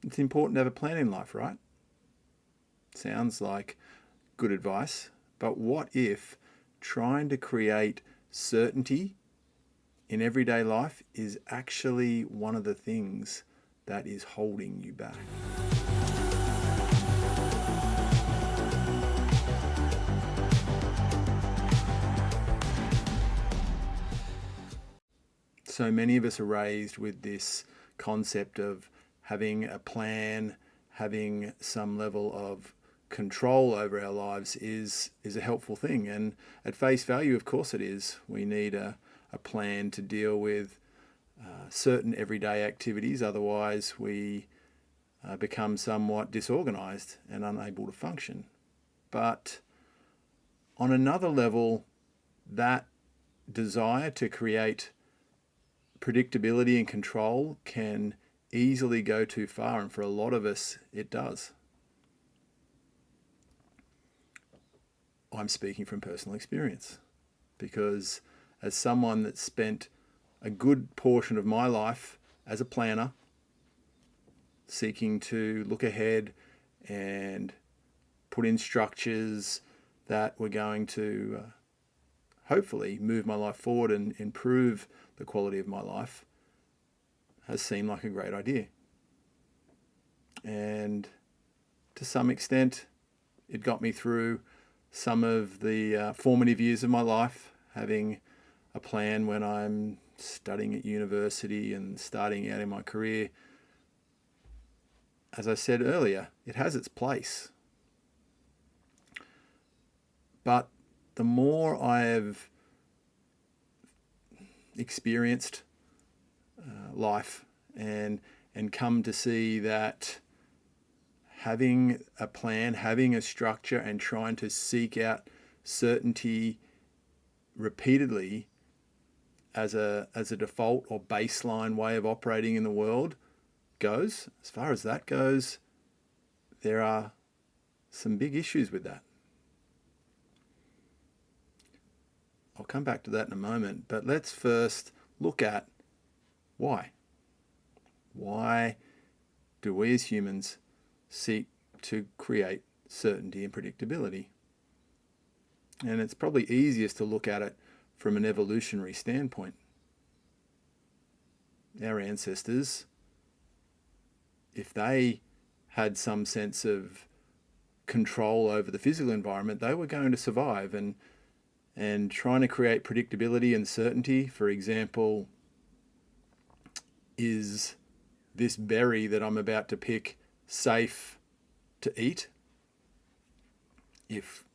It's important to have a plan in life, right? Sounds like good advice. But what if trying to create certainty in everyday life is actually one of the things that is holding you back? So many of us are raised with this concept of having a plan, having some level of control over our lives is a helpful thing. And at face value, of course it is. We need a plan to deal with certain everyday activities. Otherwise, we become somewhat disorganized and unable to function. But on another level, that desire to create predictability and control can easily go too far, and for a lot of us, it does. I'm speaking from personal experience because as someone that spent a good portion of my life as a planner, seeking to look ahead and put in structures that were going to hopefully move my life forward and improve the quality of my life, has seemed like a great idea. And to some extent, it got me through some of the formative years of my life, having a plan when I'm studying at university and starting out in my career. As I said earlier, it has its place. But the more I have experienced life and come to see that having a plan, having a structure, and trying to seek out certainty repeatedly as a default or baseline way of operating in the world goes, as far as that goes, there are some big issues with that. I'll come back to that in a moment, but let's first look at why. Why do we as humans seek to create certainty and predictability? And it's probably easiest to look at it from an evolutionary standpoint. Our ancestors, if they had some sense of control over the physical environment, they were going to survive. And trying to create predictability and certainty, for example, is this berry that I'm about to pick safe to eat? If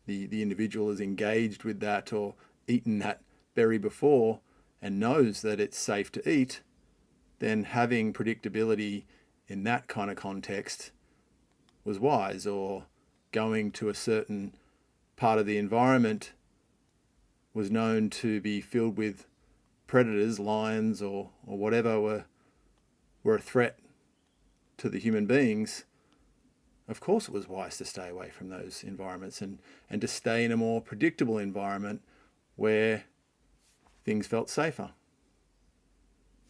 the individual is engaged with that or eaten that berry before and knows that it's safe to eat, then having predictability in that kind of context was wise. Or going to a certain part of the environment was known to be filled with predators, lions or whatever were a threat to the human beings. Of course it was wise to stay away from those environments and to stay in a more predictable environment where things felt safer.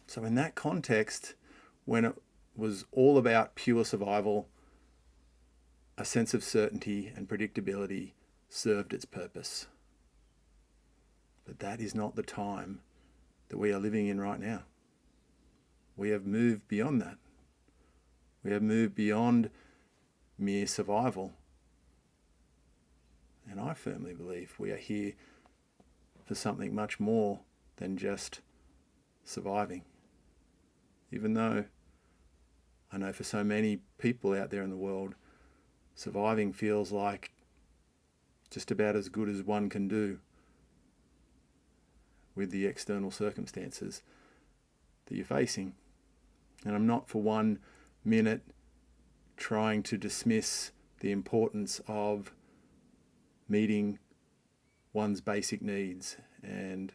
So in that context, when it was all about pure survival, a sense of certainty and predictability served its purpose. But that is not the time that we are living in right now. We have moved beyond that. We have moved beyond mere survival. And I firmly believe we are here for something much more than just surviving. Even though I know for so many people out there in the world, surviving feels like just about as good as one can do with the external circumstances that you're facing. And I'm not for 1 minute trying to dismiss the importance of meeting one's basic needs. And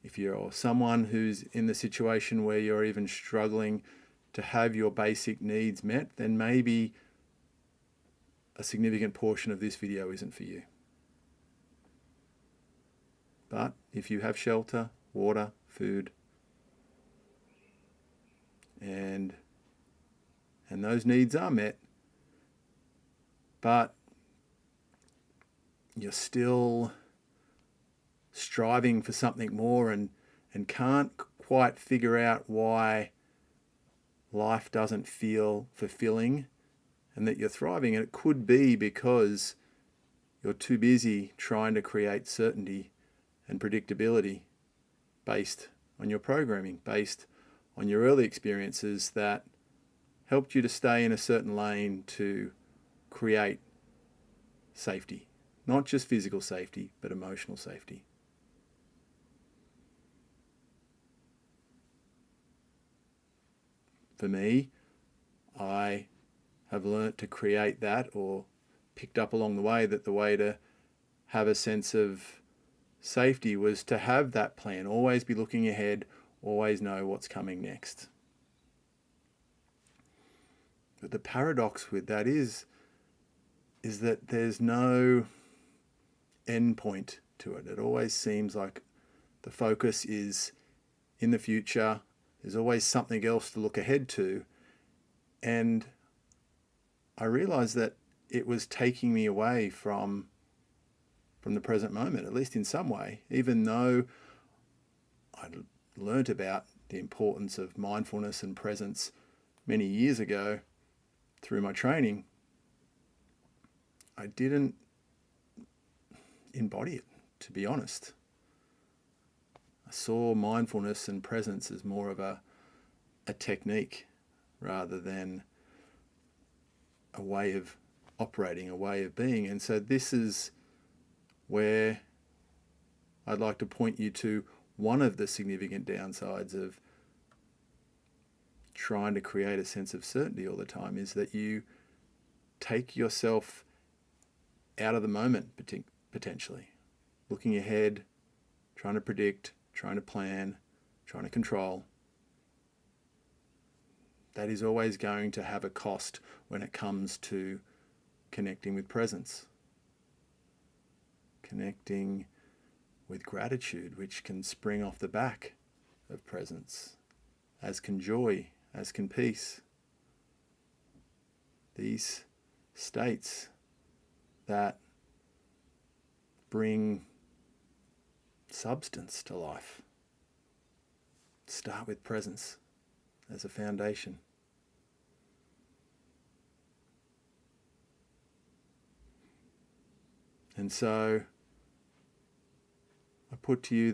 if you're someone who's in the situation where you're even struggling to have your basic needs met, then maybe a significant portion of this video isn't for you. But if you have shelter, water, food, and and those needs are met, but you're still striving for something more and can't quite figure out why life doesn't feel fulfilling and that you're thriving. And it could be because you're too busy trying to create certainty and predictability based on your programming, based on your early experiences that helped you to stay in a certain lane to create safety. Not just physical safety, but emotional safety. For me, I have learnt to create that, or picked up along the way that the way to have a sense of safety was to have that plan, always be looking ahead, always know what's coming next. But the paradox with that is that there's no end point to it. It always seems like the focus is in the future. There's always something else to look ahead to. And I realized that it was taking me away from the present moment, at least in some way, even though I'd learnt about the importance of mindfulness and presence many years ago through my training. I didn't embody it, to be honest. I saw mindfulness and presence as more of a technique rather than a way of operating, a way of being. And so this is where I'd like to point you to one of the significant downsides of trying to create a sense of certainty all the time, is that you take yourself out of the moment, potentially. Looking ahead, trying to predict, trying to plan, trying to control. That is always going to have a cost when it comes to connecting with presence. Connecting with gratitude, which can spring off the back of presence, as can joy, as can peace. These states that bring substance to life start with presence as a foundation. And so I put to you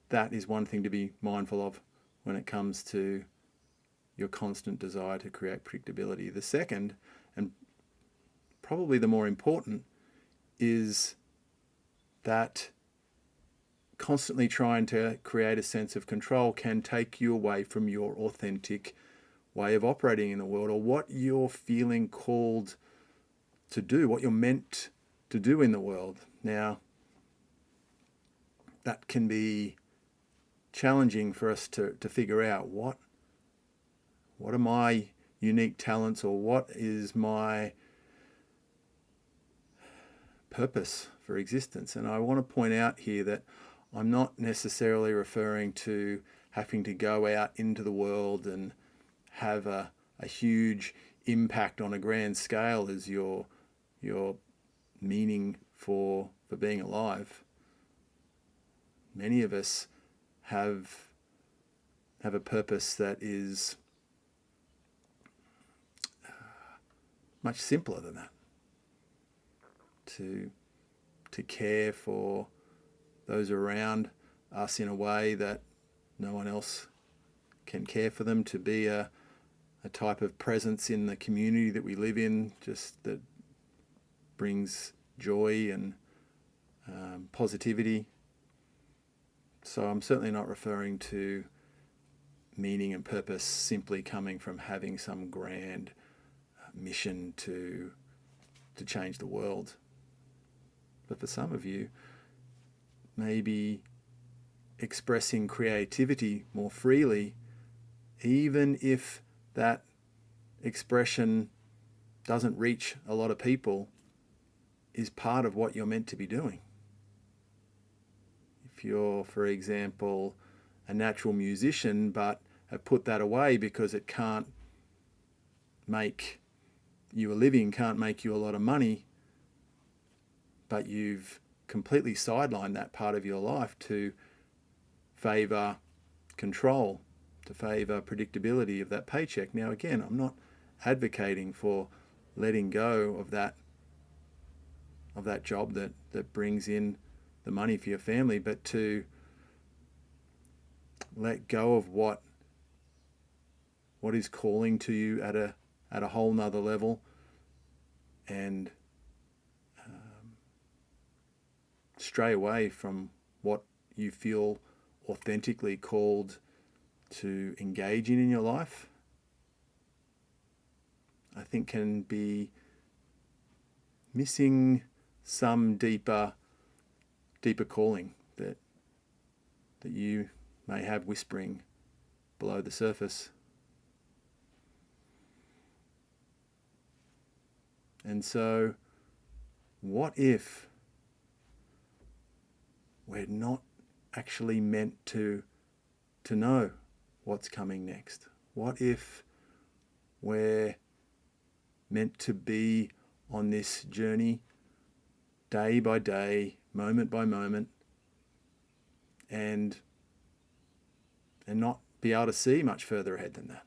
that is one thing to be mindful of when it comes to your constant desire to create predictability. The second, and probably the more important, is that constantly trying to create a sense of control can take you away from your authentic way of operating in the world, or what you're feeling called to do, what you're meant to do in the world. Now, that can be challenging for us to figure out what are my unique talents, or what is my purpose for existence. And I want to point out here that I'm not necessarily referring to having to go out into the world and have a huge impact on a grand scale as your meaning for being alive. Many of us have a purpose that is much simpler than that. To care for those around us in a way that no one else can care for them, to be a type of presence in the community that we live in, just that brings joy and positivity. So I'm certainly not referring to meaning and purpose simply coming from having some grand mission to change the world. But for some of you, maybe expressing creativity more freely, even if that expression doesn't reach a lot of people, is part of what you're meant to be doing. If you're, for example, a natural musician but have put that away because it can't make you a living, can't make you a lot of money, but you've completely sidelined that part of your life to favour control, to favour predictability of that paycheck. Now, again, I'm not advocating for letting go of that job that brings in the money for your family, but to let go of what is calling to you at a whole nother level, and stray away from what you feel authentically called to engage in your life, I think can be missing some deeper calling that you may have whispering below the surface. And so, what if we're not actually meant to know what's coming next? What if we're meant to be on this journey day by day, moment by moment, and not be able to see much further ahead than that?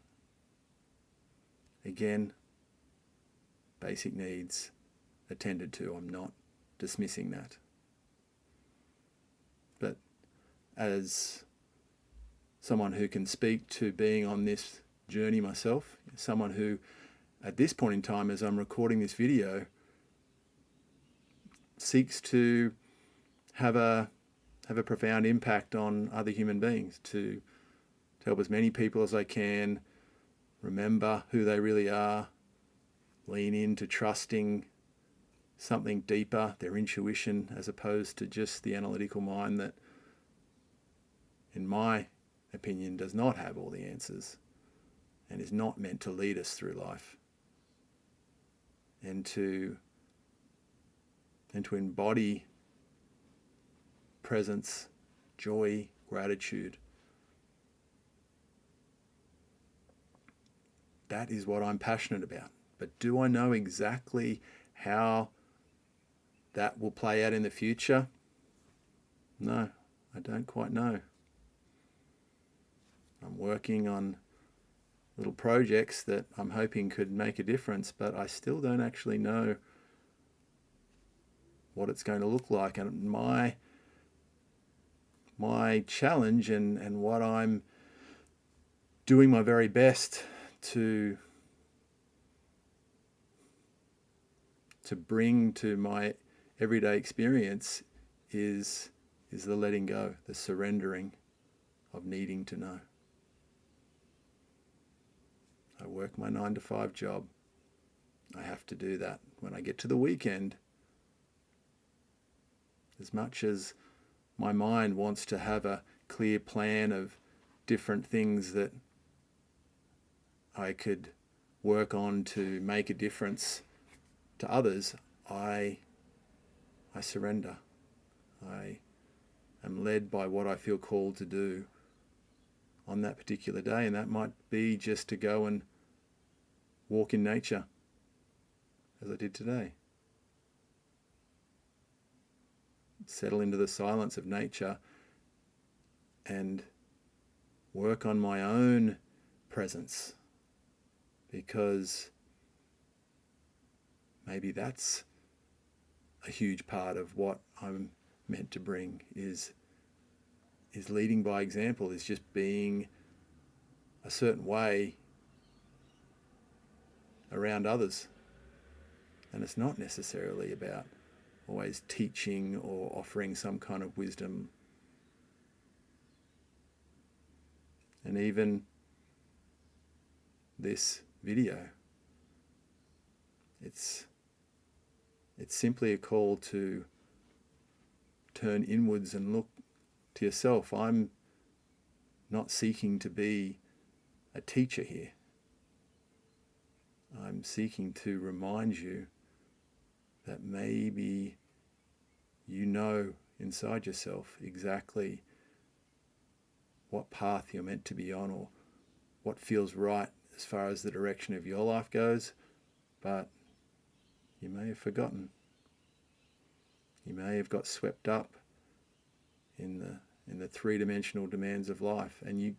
Again, basic needs attended to. I'm not dismissing that. But as someone who can speak to being on this journey myself, someone who at this point in time, as I'm recording this video, seeks to have a profound impact on other human beings, to help as many people as I can remember who they really are, lean into trusting something deeper, their intuition, as opposed to just the analytical mind that, in my opinion, does not have all the answers and is not meant to lead us through life. And to embody presence, joy, gratitude. That is what I'm passionate about. But do I know exactly how that will play out in the future? No, I don't quite know. I'm working on little projects that I'm hoping could make a difference, but I still don't actually know what it's going to look like. And my challenge and what I'm doing my very best to bring to my everyday experience is the letting go, the surrendering of needing to know. I work my 9-to-5 job. I have to do that. When I get to the weekend, as much as my mind wants to have a clear plan of different things that I could work on to make a difference to others, I surrender. I am led by what I feel called to do on that particular day, and that might be just to go and walk in nature, as I did today. Settle into the silence of nature and work on my own presence, because maybe that's a huge part of what I'm meant to bring, is leading by example, is just being a certain way around others. And it's not necessarily about always teaching or offering some kind of wisdom. And even this video, it's simply a call to turn inwards and look to yourself. I'm not seeking to be a teacher here. I'm seeking to remind you that maybe you know inside yourself exactly what path you're meant to be on, or what feels right as far as the direction of your life goes, but you may have forgotten. You may have got swept up in the three-dimensional demands of life, and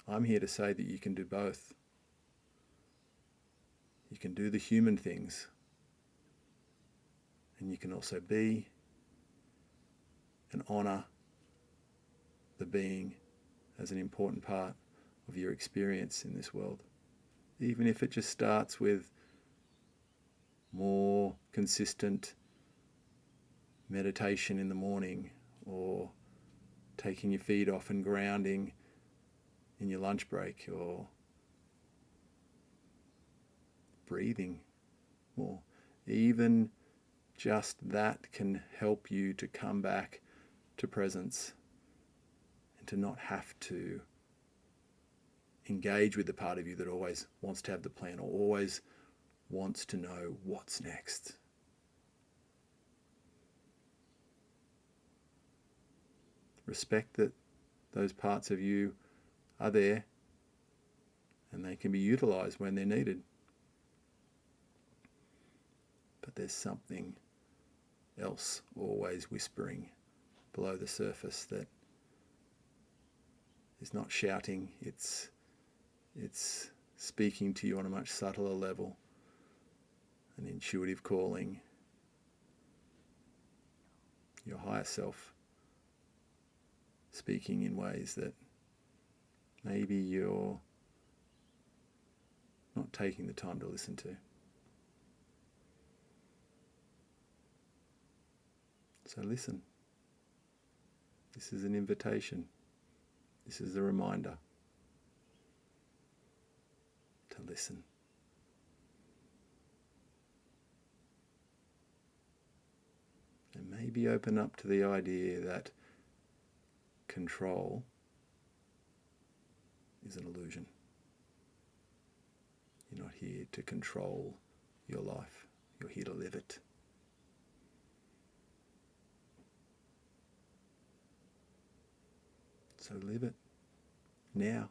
I'm here to say that you can do both. You can do the human things, and you can also be and honour the being as an important part of your experience in this world. Even if it just starts with more consistent meditation in the morning, or taking your feet off and grounding in your lunch break, or breathing more. Even just that can help you to come back to presence and to not have to engage with the part of you that always wants to have the plan or always wants to know what's next. Respect that those parts of you are there and they can be utilized when they're needed. But there's something else always whispering below the surface that is not shouting, it's speaking to you on a much subtler level, an intuitive calling, your higher self speaking in ways that maybe you're not taking the time to listen to. So listen. This is an invitation. This is a reminder to listen. And maybe open up to the idea that control is an illusion. You're not here to control your life. You're here to live it. So live it now.